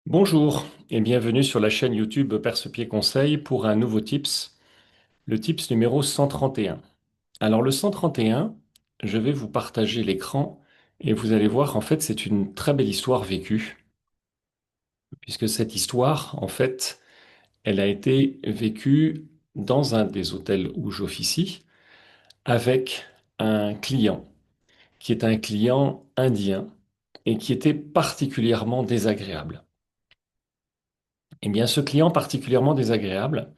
Bonjour et bienvenue sur la chaîne YouTube Perce-Pied Conseil pour un nouveau tips, le tips numéro 131. Alors le 131, je vais vous partager l'écran et vous allez voir, en fait, c'est une très belle histoire vécue, puisque cette histoire, en fait, elle a été vécue dans un des hôtels où j'officie avec un client qui est un client indien et qui était particulièrement désagréable. Eh bien, ce client particulièrement désagréable,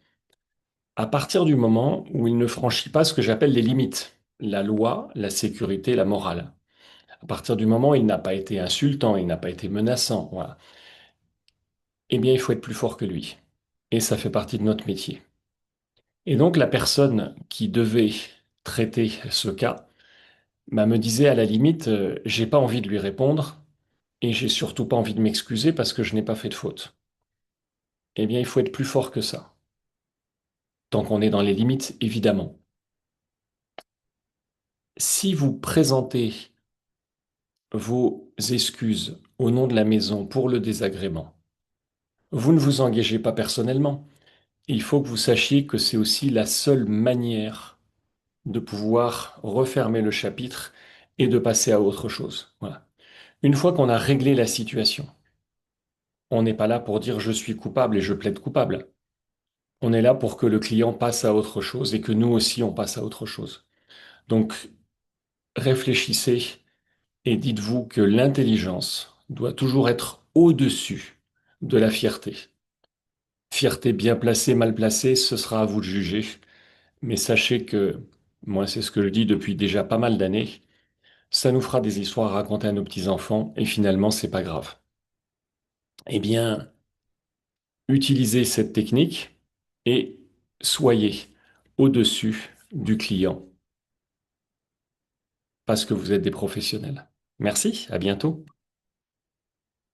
à partir du moment où il ne franchit pas ce que j'appelle les limites, la loi, la sécurité, la morale. À partir du moment où il n'a pas été insultant, il n'a pas été menaçant, voilà. Eh bien, il faut être plus fort que lui. Et ça fait partie de notre métier. Et donc, la personne qui devait traiter ce cas, me disait à la limite, j'ai pas envie de lui répondre et j'ai surtout pas envie de m'excuser parce que je n'ai pas fait de faute. Eh bien, il faut être plus fort que ça. Tant qu'on est dans les limites, évidemment. Si vous présentez vos excuses au nom de la maison pour le désagrément. Vous ne vous engagez pas personnellement. Il faut que vous sachiez que c'est aussi la seule manière de pouvoir refermer le chapitre et de passer à autre chose. Voilà. Une fois qu'on a réglé la situation, on n'est pas là pour dire je suis coupable et je plaide coupable. On est là pour que le client passe à autre chose et que nous aussi on passe à autre chose. Donc réfléchissez et dites-vous que l'intelligence doit toujours être au-dessus de la fierté. Fierté bien placée, mal placée, ce sera à vous de juger. Mais sachez que, moi c'est ce que je dis depuis déjà pas mal d'années, ça nous fera des histoires à raconter à nos petits-enfants et finalement c'est pas grave. Eh bien, utilisez cette technique et soyez au-dessus du client parce que vous êtes des professionnels. Merci, à bientôt.